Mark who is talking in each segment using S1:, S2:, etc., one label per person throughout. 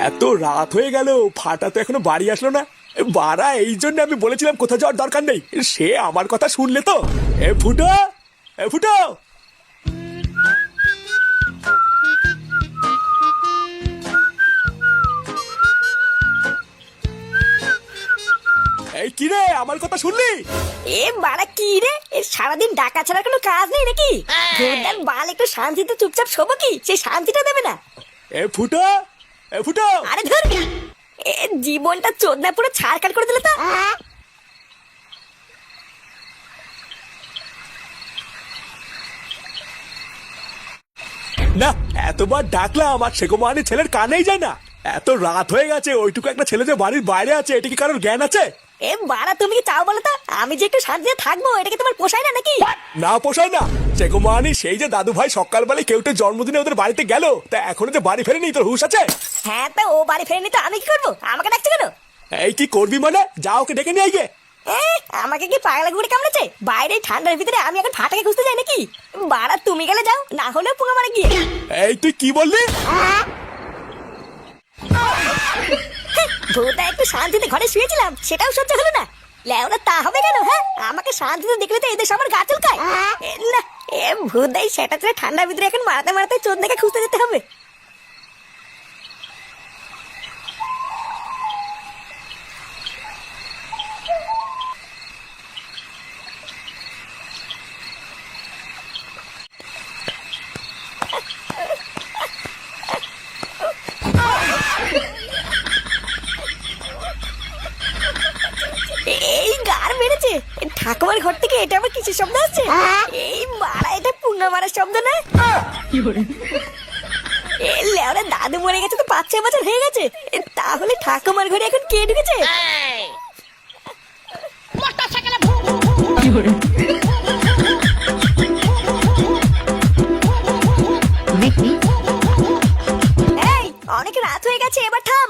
S1: এত রাত হয়ে গেল, ফাটা তো এখনো বাড়ি আসলো না। বাড়া, এই জন্য আমি বলেছিলাম কোথাও যাওয়ার দরকার নেই। সে আমার কথা শুনলে তো। এ ফুটো, এ ফুটো, এই কি রে, আমার কথা শুনলি?
S2: এ বাড়া কি রে, এ সারাদিন ডাকা ছাড়া কোনো কাজ নেই নাকি? ভোরদার বাল একটু শান্তিতে চুপচাপ শোবো কি, সেই শান্তিটা দেবে না।
S1: এ ফুটো, এ ফুটো,
S2: আরে ধর, এ জীবনটা চোদনা পুরো ছাড়কাট করে দিলে তো।
S1: না এতবার ডাকলাম আর সেগো মানে ছেলের কানেই যায় না। এত রাত হয়ে গেছে, ওইটুকু একটা ছেলে যে বাড়ির বাইরে আছে, এটা কি কারোর জ্ঞান আছে?
S2: এ বাড়া তুমি কি চাও বলো তো আমি যে একটু শান্তিতে থাকবো, এটা কি তোমার পোষায় না নাকি?
S1: না পোষায় না। সেগো মানে সেই যে দাদু ভাই সকালবেলায় কেউটে জন্মদিনে ওদের বাড়িতে গেল, তা এখনো যে বাড়ি ফেরেনি, তোর হুঁশ আছে?
S2: হ্যাঁ, তা ও বাড়ি ফেরেনি তো আমি কি করবো? আমাকে ডাকছে কেন?
S1: এই কি করবি মানে, যা ওকে ডেকে নিয়ে আইগে।
S2: এ আমাকে কি পাগলা ঘুরে কামড়েছে? বাইরে ঠান্ডার ভিতরে আমি এখন ফাটাকে খুঁজতে যাই নাকি? বাড়া তুমি গেলে যাও, না হলেও পুঙ্গা মারা গিয়ে।
S1: এই তুই কি বললি?
S2: ভূতা একটু শান্তিতে ঘরে শুয়েছিলাম, সেটাও সহ্য হলো না। লেওরা তা হবে কেন? হ্যাঁ, আমাকে শান্তিতে দেখলে তো এদের সবার গা চুলকায়। না, এ ভূতাই সেটা ছেড়ে ঠান্ডার ভিতরে এখন মারাতে মারাতে চোদনাকে খুঁজতে যেতে হবে। এই গার মেরেছে ঠাকুমার ঘর থেকে, এটা আবার কিসের শব্দ আসছে? এই মারা, এটা পুঙ্গা মারার শব্দ না? লেওরা দাদু মরে গেছে তো 5-6 বছর হয়ে গেছে, তাহলে ঠাকুমার ঘরে এখন কে ঢুকেছে? এই অনেক রাত হয়ে গেছে, এবার থাম।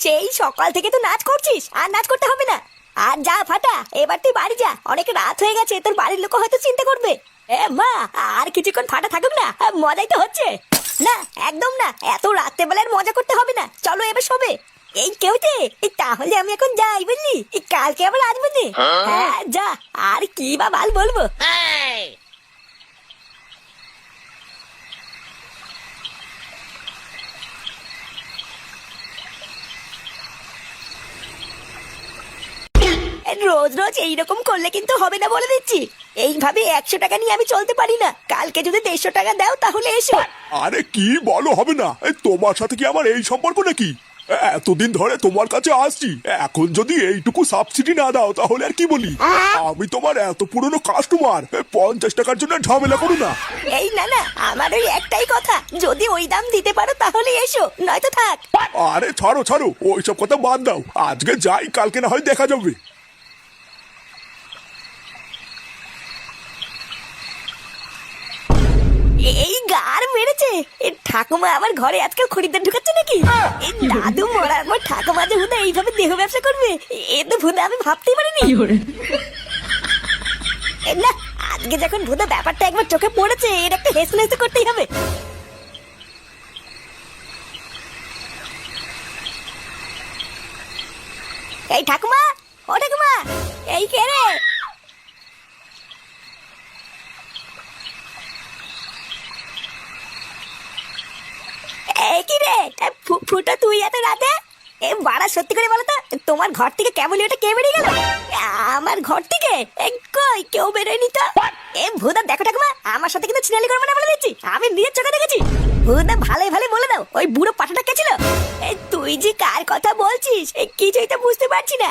S2: সেই সকাল থেকে তো নাচ করছিস, আর নাচ করতে হবে না। আর যা ফাটা, এবার তুই বাড়ি যা, অনেক রাত হয়ে গেছে, তোর বাড়ির লোক হয়তো চিন্তা করবে। এ মা, আর কিছুক্ষণ ফাটা থাকুক না, মজাই তো হচ্ছে। না একদম না, এত রাত্রে বেলার মজা করতে হবে না, চলো এবার শোবে। এই কেউতে, তাহলে আমি এখন যাই, বুঝলি? কালকে আবার আসবো নে। হ্যাঁ যা, আর কি বা বাল বলবো। রোজ রোজ এইরকম করলে কিন্তু হবে না, বলে দিচ্ছি। এইভাবে 100 টাকা নিয়ে আমি চলতে পারি না। কালকে যদি 150 টাকা দাও তাহলে এসো।
S1: আরে কি বলো, হবে না। তোমার সাথে কি আমার এই সম্পর্ক নাকি? এতদিন ধরে তোমার কাছে আসছি, এখন যদি এইটুকু সাবসিডি না দাও তাহলে আর কি বলি? আমি তোমার এত পুরনো কাস্টমার, 50 টাকার জন্য ঝামেলা করো না।
S2: এই না না, আমার ওই একটাই কথা, যদি ওই দাম দিতে পারো তাহলে এসো, নয়তো থাক।
S1: আরে ছাড়ো ছাড়ো, ওইসব কথা বাদ দাও। আজকে যাই, কালকে না হয় দেখা যাবে।
S2: এই গার মেরেছে, এ ঠাকুমা আমার ঘরে আজকাল খরিদ্দার ঢুকাচ্ছে নাকি? এই দাদু মরার পর ঠাকুমা যে হুদা এইভাবে দেহ ব্যবসা করবে, এ তো ভুদা আমি ভাবতেই পারিনি। না, আজকে যখন ভুদা ব্যাপারটা একবার চোখে পড়েছে, এর একটা হেসে হেসে করতেই হবে। এই ঠাকুমা, ও ঠাকুমা, এই কে রে? এই কি রে, ফুটা তুই এত রাতে? এ বাড়া, সত্যি করে বলো তো, তোমার ঘর থেকে কেবলই ওটা কে বেরিয়ে গেল? আমার ঘর থেকে কই কেউ বেরোয়নি তো। এ ভুদা, দেখো ঠাকুমা, আমার সাথে কিন্তু ছিনালি করবে না বলে দিচ্ছি, আমি নিজের চোখে দেখেছি। ভুদা ভালোই ভালো বলে দাও, ওই বুড়ো পাঠাটা কে ছিল? তুই যে কার কথা বলছিস কিছুই তো বুঝতে পারছি না।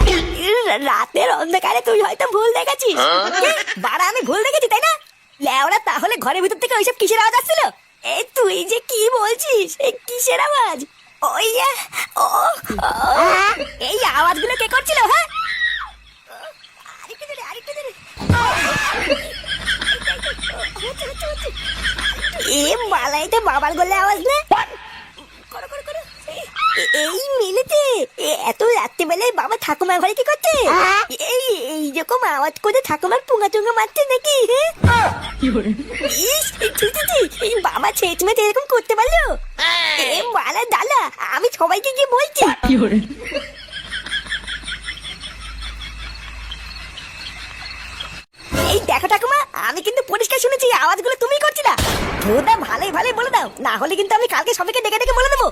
S2: রাতের অন্ধকারে তুই হয়তো ভুল দেখেছিস। বাড়া, আমি ভুল দেখেছি তাই না? লেওরা, তাহলে ঘরের ভিতর থেকে ওইসব কিসের আওয়াজ আসছিল? তুই যে কি বলছিস, কিসের আওয়াজ? ওই ও, এই আওয়াজগুলো কে করছিল? হ্যাঁ, আরেকটু দূরে, আরেকটু দূরে। এ মালাইতে বাবার গলে আওয়াজ না? করো করো করো। এই মিলেতে এত রাত্রিবেলায় বাবা ঠাকুমার ঘরে কি করছে? এই এইরকম আওয়াজ করে ঠাকুমার পুঙ্গা টুঙ্গা মারছে নাকি? ইস, ছি, ছি, ছি, এই বাবা ছেচমেতে এরকম করতে পারলো? এ বালা দালা, আমি সবাইকে গিয়ে বলছি। এই দেখো ঠাকুমা, আমি কিন্তু পরিষ্কার শুনেছি আওয়াজগুলো তুমি করছিলা। ভোদা ভালোই ভালোই বলে দাও, না হলে কিন্তু আমি কালকে সবাইকে ডেকে ডেকে বলে দেবো।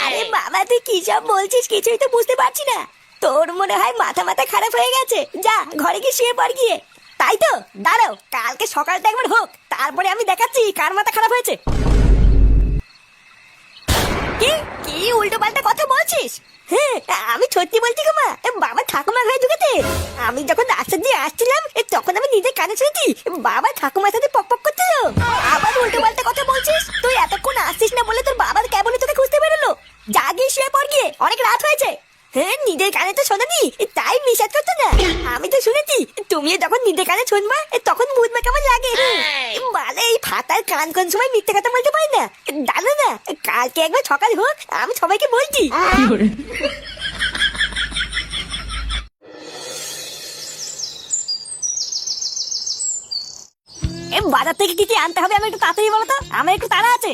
S2: আরে বাবা, তুই কি সব বলছিস কিছুই তো বুঝতে পারছি না। তোর মনে হয় মাথা মাথা খারাপ হয়ে গেছে। যা ঘরে গিয়ে শুয়ে পড় গিয়ে। তাই তো, দাঁড়াও, কালকে সকালটা একবার হোক, তারপরে আমি দেখাচ্ছি কার মাথা খারাপ হয়েছে। কি কি উল্টো পাল্টা কথা বলছিস? হ্যাঁ, আমি সত্যি বলছি গো মা, বাবা ঠাকুমা ঘরে ঢুকেছে। আমি যখন রাস্তা দিয়ে আসছিলাম তখন আমি নিজের কানে শুনেছি বাবা ঠাকুমার সাথে পক পক করছিল। আবার উল্টো পাল্টা কথা বলছিস? তুই এতক্ষণ আসছিস না বলে তোর বাবার কেবলই তোকে খুঁজতে বেরোলো। যা গিয়ে শুয়ে পড় গিয়ে, অনেক রাত হয়েছে। হ্যাঁ, নিজের কানে তো শোনানি, তাই নিষেধ করছো না। আমি তো শুনেছি তুমিও যখন নিজের কানে শুনবা তখন বুঝবে কেমন লাগে। মানে এই ফাটার কান কোন সময় মিথ্যে কথা বলতে পারি না। জানো না, কালকে একবার সকাল হোক, আমি সবাইকে বলছি। বাজার থেকে কি কি আনতে হবে আমি একটু তাড়াতাড়ি বলো তো, আমার একটু তাড়া আছে।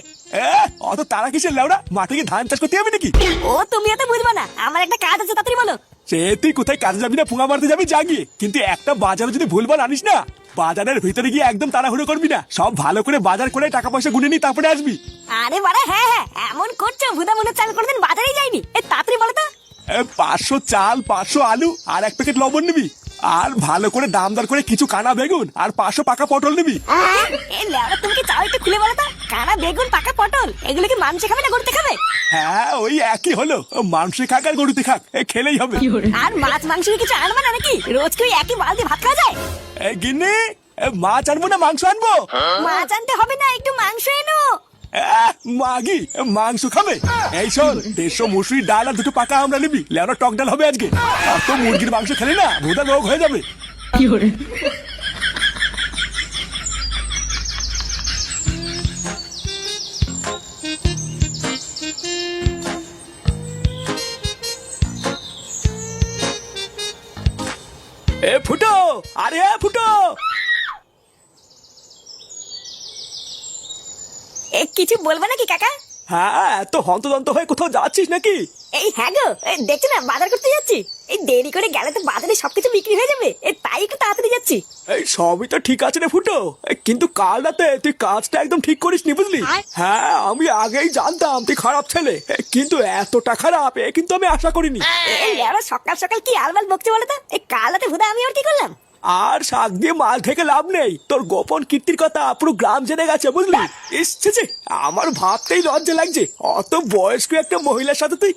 S1: অত তারা কিসের লেওড়া? মাঠে গিয়ে ধান চাষ করতে হবে নাকি?
S2: ও তুমি এত বুঝবা না, আমার একটা কাজ আছে, তাড়াতাড়ি বলো।
S1: সে তুই কোথায় কাজে যাবি না পুঙা মারতে যাবি জাগিয়ে, কিন্তু একটা বাজারে যদি ভুলবার আনিস না, বাজারের ভিতরে গিয়ে একদম তাড়াহুড়ো করবি না। সব ভালো করে বাজার করে টাকা পয়সা গুনে নি তারপরে আসবি।
S2: আরে বাড়া, হ্যাঁ হ্যাঁ, এমন করছো ভুদা মনে হচ্ছে আমি কোনোদিন বাজারেই যাইনি। তাড়াতাড়ি বলো তো।
S1: 500 চাল, 500 আলু আর 1 প্যাকেট লবণ নিবি। আর ভালো করে দাম দর করে কিছু কানা বেগুন আর 500 পাকা পটল নিবি।
S2: তুমি কি চাও একটু খুলে বলো তো, কানা বেগুন পাকা পটল এগুলো কি মানুষে খাবে না গরুতে খাবে?
S1: হ্যাঁ, ওই একই হলো, মানুষে খাক আর গরুতে খাক, খেলেই হবে।
S2: আর মাছ মাংস কিছু আনবা না নাকি? রোজ কি একই বালতি ভাত খাওয়া যায়?
S1: গিন্নি, মাছ আনবো না মাংস আনবো?
S2: মাছ আনতে হবে না, একটু মাংস এনো।
S1: মাগি মাংস খাবে? এই শোন, 150 মুসুরি ডাল আর 2 পাকা আমরা নিবি। লেওনা টক ডাল হবে আজকে। অত মুরগির মাংস খেলে না ভোদা রোগ হয়ে যাবে। ফুটো, আরে ফুটো,
S2: কিছু বলবে নাকি কাকা?
S1: হ্যাঁ, এত হন্তদন্ত হয়ে কোথাও যাচ্ছিস নাকি?
S2: এই হ্যাঁ গো, দেখছো না বাজার করতে যাচ্ছি। এই দেরি করে গেলে তো বাজারে সবকিছু বিক্রি হয়ে যাবে, তাই একটু তাড়াতাড়ি যাচ্ছি।
S1: এই সবই তো ঠিক আছে রে ফুটো, কিন্তু কাল রাতে তুই কাজটা একদম ঠিক করিস নি, বুঝলি? হ্যাঁ, আমি আগেই জানতাম তুই খারাপ ছেলে, কিন্তু এতটা খারাপ কিন্তু আমি আশা করিনি।
S2: এই লেওরা সকাল সকাল কি আলবাল বকছে বলো তো? এই কাল রাতে ভুদা আমি আর কি করলাম?
S1: আর শাক দিয়ে মাল থেকে লাভ নেই, তোর গোপন কীর্তির কথা পুরো গ্রাম জেনে গেছে, বুঝলি? এসছে, আমার ভাবতেই লজ্জা লাগছে, অত বয়স্ক একটা মহিলার সাথে তুই।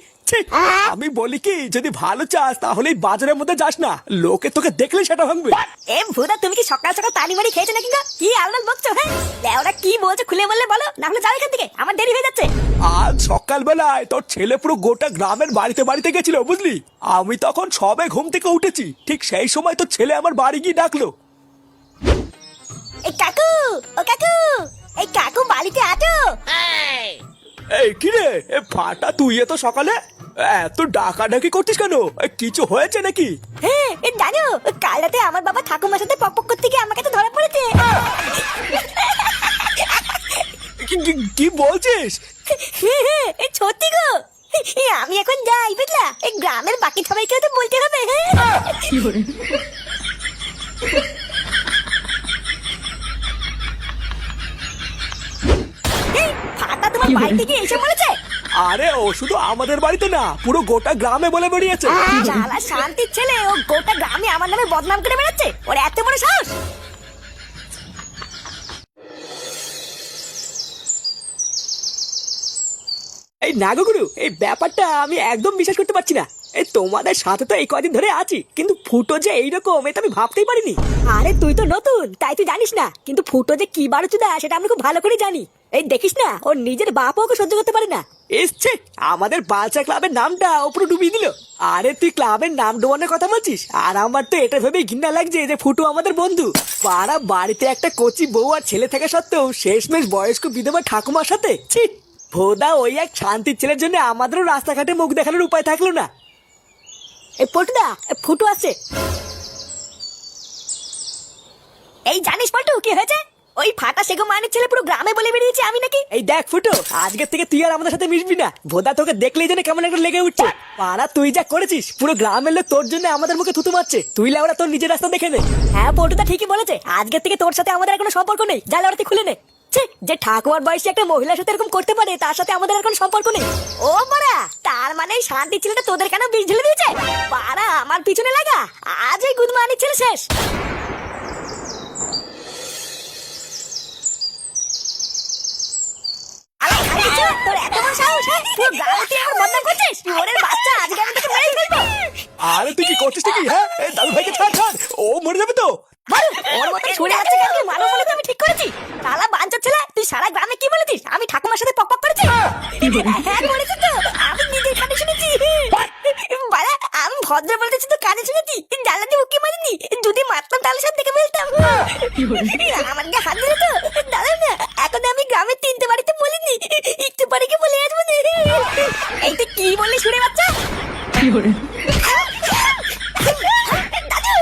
S1: আমি বলি কি, যদি ভালো চাস তাহলে বাজারের মধ্যে যাস না, লোকে তোকে দেখলে সেটা ভাঙবে।
S2: এ ভুদা, তুমি কি সকাল সকাল তালি মারি খেয়েছো নাকি গো? কি আলবাল বকছো? হ্যাঁ, লেওরা কি বলছো খুলে বললে বলো, না হলে যাও এখান থেকে, আমার দেরি হয়ে যাচ্ছে।
S1: আজ সকালবেলায় তোর ছেলে পুরো গোটা গ্রামের বাড়িতে বাড়িতে গেছিল, বুঝলি? আমি তখন সবে ঘুম থেকে উঠেছি, ঠিক সেই সময় তোর ছেলে আমার বাড়ি গিয়ে ডাকলো।
S2: এই কাকু, ও কাকু, এই কাকু বাড়িতে আছো?
S1: এই কি রে ফাটা, তুই এত সকালে এত ডাকাডাকি করছিস কেন? কিছু হয়েছে নাকি?
S2: হ্যাঁ, জানো কাল রাতে আমার বাবা ঠাকুমার সাথে পক পক করতে গিয়ে আমার কাছে ধরা পড়েছে।
S1: কি বলছিস?
S2: সত্যি গো, আমি এখন যাই, বুঝলা? এই গ্রামের বাকি সবাইকে তো বলতে হবে। ফাটা তোমার বাড়ি থেকে এসে বলেছে?
S1: আরে ও শুধু আমাদের বাড়িতে না, পুরো গোটা গ্রামে বলে বেরিয়েছে।
S2: শালা শান্তির ছেলে, ও গোটা গ্রামে আমার নামে বদনাম করে বেড়াচ্ছে, ওর এত বড় সাহস!
S3: এই নাগগুরু, এই ব্যাপারটা আমি একদম বিশ্বাস করতে পারছি না। এই তোমাদের সাথে তো এই কদিন ধরে আছি, কিন্তু ফুটো যে এইরকম এটা আমি ভাবতেই পারিনি।
S2: আরে তুই তো নতুন, তাই তুই জানিস না, কিন্তু ফুটো যে কি বারোচুদা সেটা আমি খুব ভালো করে জানি। এই দেখিস না, ওর নিজের বাপও ওকে সহ্য করতে পারে না।
S3: এসছে আমাদের বালচা ক্লাবের নামটা ওপরে ডুবিয়ে দিল। আরে তুই ক্লাবের নাম ডোবানোর কথা বলছিস, আর আমার তো এটা ভেবেই ঘৃণা লাগছে যে ফুটো আমাদের বন্ধু। পাড়া বাড়িতে একটা কচি বউ আর ছেলে থাকা সত্ত্বেও শেষমেশ বয়স্ক বিধবা ঠাকুমার সাথে। ছি, ভোদা ওই এক শান্তির ছেলের জন্য আমাদেরও রাস্তাঘাটে মুখ দেখানোর উপায় থাকলো না।
S2: এই পল্টুদা, ফুটু আসছে। এই জানিস পল্টু কি হয়েছে? ওই ফাটা সেগো মানের ছেলে পুরো গ্রামে বলে বেরিয়েছে আমি নাকি।
S3: এই দেখ ফুটো, আজকের থেকে তুই আর আমাদের সাথে মিশবি না। ভোদা তোকে দেখলেই যেন কেমন একটা লেগে উঠছে। পাড়া তুই যা করেছিস, পুরো গ্রামের লোক তোর জন্য আমাদের মুখে থুতু মারছে। তুই লেওড়া তোর নিজের রাস্তা দেখে নে।
S2: হ্যাঁ পল্টুদা ঠিকই বলেছে, আজকের থেকে তোর সাথে আমাদের আর কোনো সম্পর্ক নেই। যা লড়াতে খুলে নে। ছি, যে ঠাকুমার বয়সী একটা মহিলার সাথে এরকম করতে পারে তার সাথে আমাদের আর কোনো সম্পর্ক নেই। ও পাড়া, তার মানে এই শান্তি ছেলেটা তোদের কেন বিষ ঢেলে দিয়েছে? পাড়া আমার পিছনে লাগা, আজ এই গুদমানির ছেলে শেষ। তোর এত বড় সাহস, হ্যাঁ? পুরো গ্রামে তুই আমার বদনাম করছিস? ওরের বাচ্চা, আজকে আমি তোকে মেরেই ফেলবো।
S3: আরে তুই কি করছিস কি? হ্যাঁ, এই দাদু ভাইকে ছাড় ছাড়, ও মরে যাবে তো।
S2: বল, ওর মতো ছুড়ে যাচ্ছে কেন? মারো বলে তো আমি ঠিক করেছি। শালা বাঞ্চোত ছেলে, তুই সারা গ্রামে কি বলেছিস? আমি ঠাকুমার সাথে পক পক করেছি। হ্যাঁ বলেছি তো, আমি নিজের কানে শুনেছি। বাড়া, আমি ভদ্র বলেছি তো কানে শুনেছি। জ্বালা দিয়ে উকি মারিনি। যদি মারতাম তাহলে সব দেখে ফেলতাম। আমার গায়ে হাত দিলে তো দাঁড়া না, এখন আমি গ্রামের 3টে বাড়িতে বলিনি, একটু পরে কি বলে আসবো না। এই তুই কি বললি শুনে বাচ্চা? দাদু